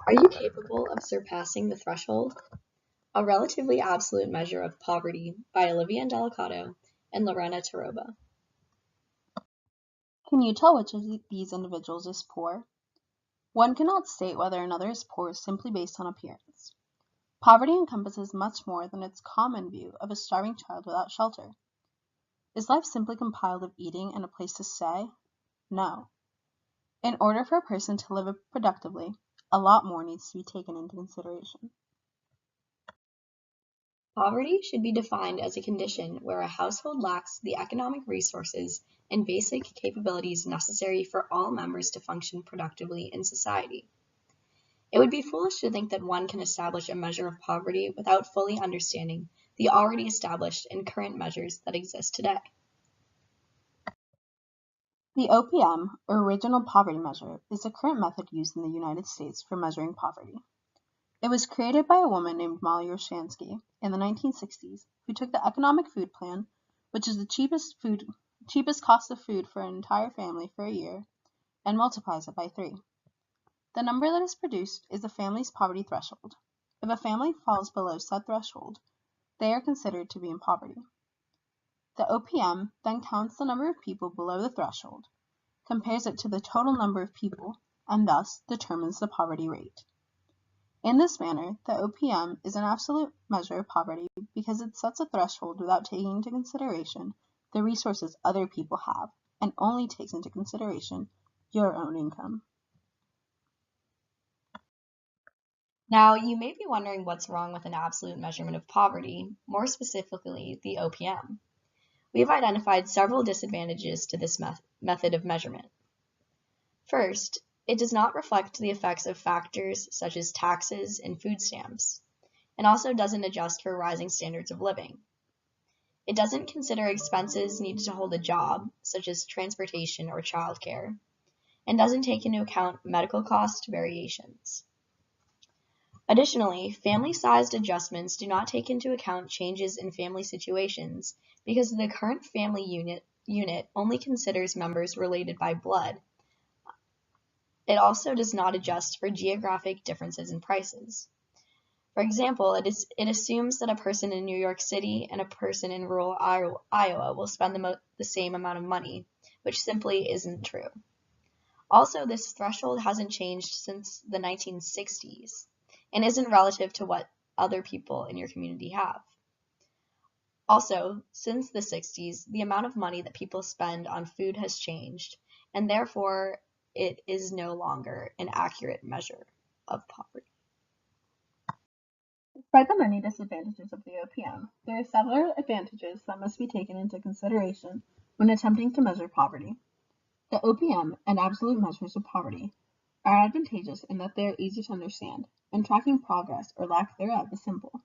Are you capable of surpassing the threshold? A Relatively Absolute Measure of Poverty by Olivia Indelicato and Lorena Terroba. Can you tell which of these individuals is poor? One cannot state whether another is poor simply based on appearance. Poverty encompasses much more than its common view of a starving child without shelter. Is life simply compiled of eating and a place to stay? No. In order for a person to live productively, a lot more needs to be taken into consideration. Poverty should be defined as a condition where a household lacks the economic resources and basic capabilities necessary for all members to function productively in society. It would be foolish to think that one can establish a measure of poverty without fully understanding the already established and current measures that exist today. The OPM, or Original Poverty Measure, is the current method used in the United States for measuring poverty. It was created by a woman named Molly Roshansky in the 1960s, who took the Economic Food Plan, which is the cheapest cost of food for an entire family for a year, and multiplies it by 3. The number that is produced is the family's poverty threshold. If a family falls below said threshold, they are considered to be in poverty. The OPM then counts the number of people below the threshold, compares it to the total number of people, and thus determines the poverty rate. In this manner, the OPM is an absolute measure of poverty because it sets a threshold without taking into consideration the resources other people have, and only takes into consideration your own income. Now, you may be wondering what's wrong with an absolute measurement of poverty, more specifically the OPM. We have identified several disadvantages to this method of measurement. First, it does not reflect the effects of factors such as taxes and food stamps, and also doesn't adjust for rising standards of living. It doesn't consider expenses needed to hold a job, such as transportation or childcare, and doesn't take into account medical cost variations. Additionally, family-sized adjustments do not take into account changes in family situations because the current family unit only considers members related by blood. It also does not adjust for geographic differences in prices. For example, it assumes that a person in New York City and a person in rural Iowa will spend the same amount of money, which simply isn't true. Also, this threshold hasn't changed since the 1960s. And isn't relative to what other people in your community have. Also, since the 60s, the amount of money that people spend on food has changed, and therefore it is no longer an accurate measure of poverty. Despite the many disadvantages of the OPM, there are several advantages that must be taken into consideration when attempting to measure poverty. The OPM and absolute measures of poverty are advantageous in that they are easy to understand, and tracking progress or lack thereof is simple.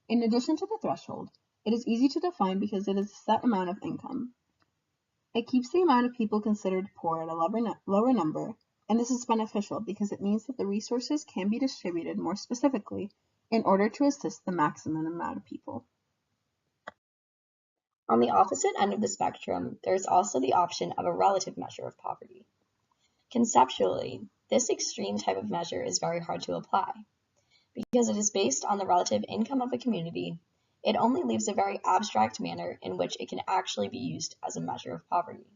In addition to the threshold, it is easy to define because it is a set amount of income. It keeps the amount of people considered poor at a lower number, and this is beneficial because it means that the resources can be distributed more specifically in order to assist the maximum amount of people. On the opposite end of the spectrum, there is also the option of a relative measure of poverty. Conceptually, this extreme type of measure is very hard to apply. Because it is based on the relative income of a community, it only leaves a very abstract manner in which it can actually be used as a measure of poverty.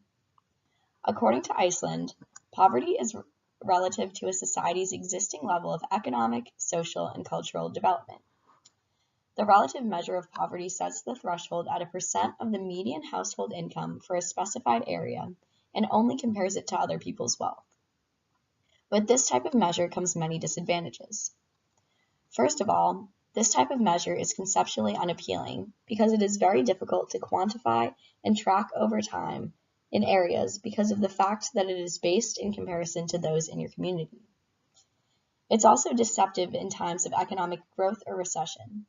According to Iceland, poverty is relative to a society's existing level of economic, social, and cultural development. The relative measure of poverty sets the threshold at a percent of the median household income for a specified area and only compares it to other people's wealth. With this type of measure comes many disadvantages. First of all, this type of measure is conceptually unappealing because it is very difficult to quantify and track over time in areas because of the fact that it is based in comparison to those in your community. It's also deceptive in times of economic growth or recession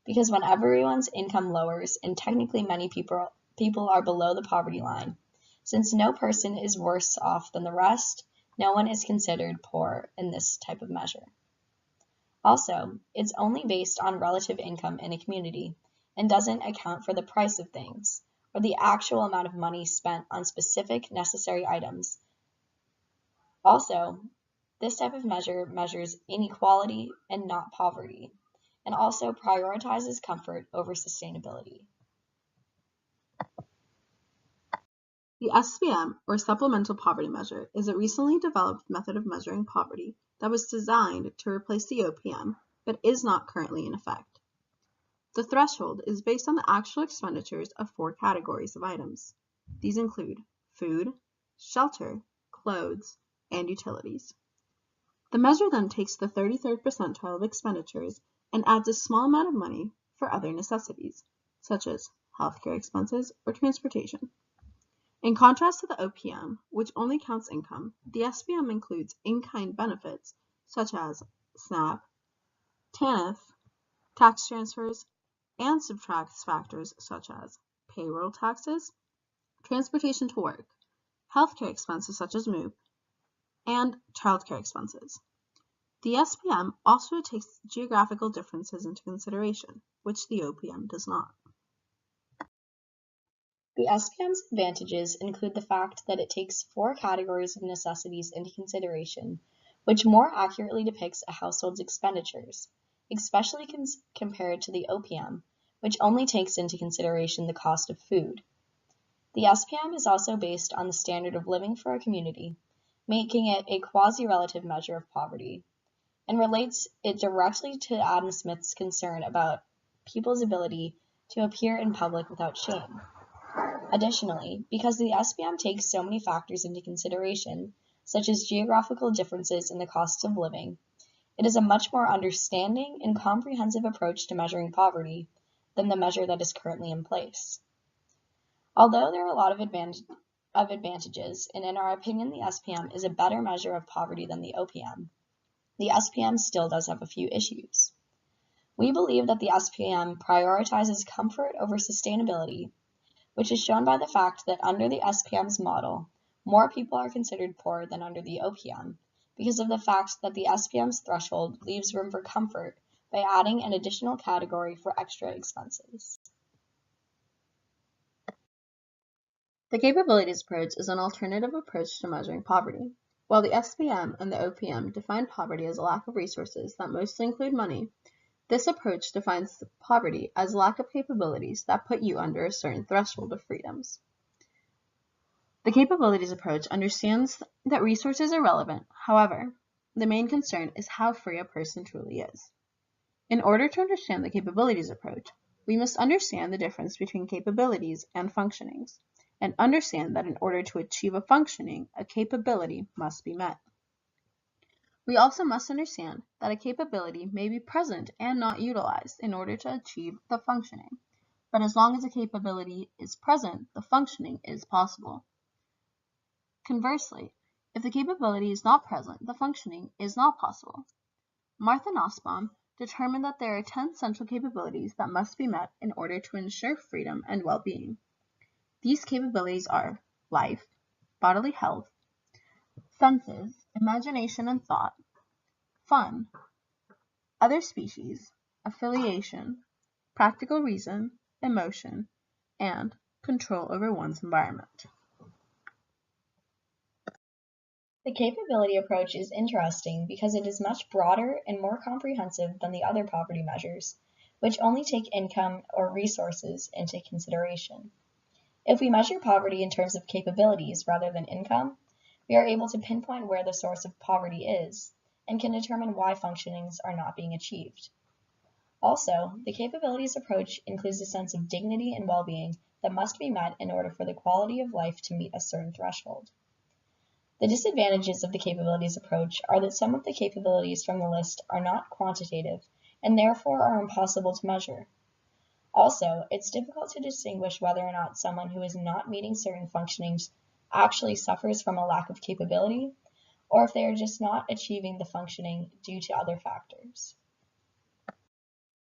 because when everyone's income lowers and technically many people are below the poverty line, since no person is worse off than the rest, no one is considered poor in this type of measure. Also, it's only based on relative income in a community and doesn't account for the price of things or the actual amount of money spent on specific necessary items. Also, This type of measure measures inequality and not poverty, and also prioritizes comfort over sustainability. The SPM, or Supplemental Poverty Measure, is a recently developed method of measuring poverty that was designed to replace the OPM, but is not currently in effect. The threshold is based on the actual expenditures of 4 categories of items. These include food, shelter, clothes, and utilities. The measure then takes the 33rd percentile of expenditures and adds a small amount of money for other necessities, such as healthcare expenses or transportation. In contrast to the OPM, which only counts income, the SPM includes in-kind benefits such as SNAP, TANF, tax transfers, and subtracts factors such as payroll taxes, transportation to work, healthcare expenses such as MOOP, and childcare expenses. The SPM also takes geographical differences into consideration, which the OPM does not. The SPM's advantages include the fact that it takes 4 categories of necessities into consideration, which more accurately depicts a household's expenditures, especially compared to the OPM, which only takes into consideration the cost of food. The SPM is also based on the standard of living for a community, making it a quasi-relative measure of poverty, and relates it directly to Adam Smith's concern about people's ability to appear in public without shame. Additionally, because the SPM takes so many factors into consideration, such as geographical differences in the costs of living, it is a much more understanding and comprehensive approach to measuring poverty than the measure that is currently in place. Although there are a lot of advantages, and in our opinion the SPM is a better measure of poverty than the OPM, the SPM still does have a few issues. We believe that the SPM prioritizes comfort over sustainability, which is shown by the fact that under the SPM's model, more people are considered poor than under the OPM, because of the fact that the SPM's threshold leaves room for comfort by adding an additional category for extra expenses. The capabilities approach is an alternative approach to measuring poverty. While the SPM and the OPM define poverty as a lack of resources that mostly include money, this approach defines poverty as a lack of capabilities that put you under a certain threshold of freedoms. The capabilities approach understands that resources are relevant. However, the main concern is how free a person truly is. In order to understand the capabilities approach, we must understand the difference between capabilities and functionings, and understand that in order to achieve a functioning, a capability must be met. We also must understand that a capability may be present and not utilized in order to achieve the functioning, but as long as a capability is present, the functioning is possible. Conversely, if the capability is not present, the functioning is not possible. Martha Nussbaum determined that there are 10 central capabilities that must be met in order to ensure freedom and well-being. These capabilities are life, bodily health, senses, imagination and thought, fun, other species, affiliation, practical reason, emotion, and control over one's environment. The capability approach is interesting because it is much broader and more comprehensive than the other poverty measures, which only take income or resources into consideration. If we measure poverty in terms of capabilities rather than income, we are able to pinpoint where the source of poverty is and can determine why functionings are not being achieved. Also, the capabilities approach includes a sense of dignity and well-being that must be met in order for the quality of life to meet a certain threshold. The disadvantages of the capabilities approach are that some of the capabilities from the list are not quantitative and therefore are impossible to measure. Also, it's difficult to distinguish whether or not someone who is not meeting certain functionings actually suffers from a lack of capability, or if they are just not achieving the functioning due to other factors.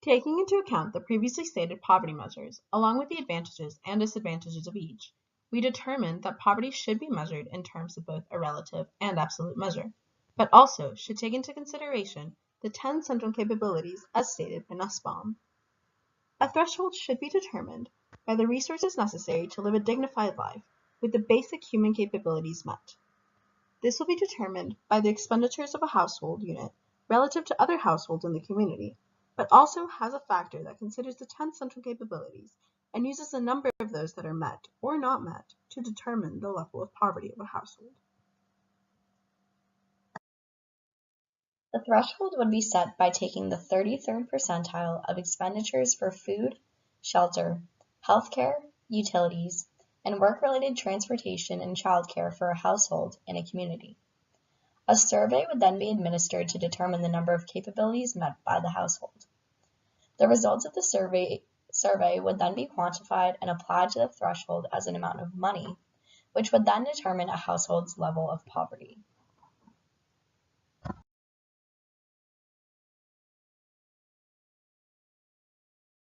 Taking into account the previously stated poverty measures, along with the advantages and disadvantages of each, we determined that poverty should be measured in terms of both a relative and absolute measure, but also should take into consideration the 10 central capabilities as stated by Nussbaum. A threshold should be determined by the resources necessary to live a dignified life with the basic human capabilities met. This will be determined by the expenditures of a household unit relative to other households in the community, but also has a factor that considers the 10 central capabilities and uses the number of those that are met or not met to determine the level of poverty of a household. The threshold would be set by taking the 33rd percentile of expenditures for food, shelter, healthcare, utilities, and work-related transportation and childcare for a household in a community. A survey would then be administered to determine the number of capabilities met by the household. The results of the survey would then be quantified and applied to the threshold as an amount of money, which would then determine a household's level of poverty.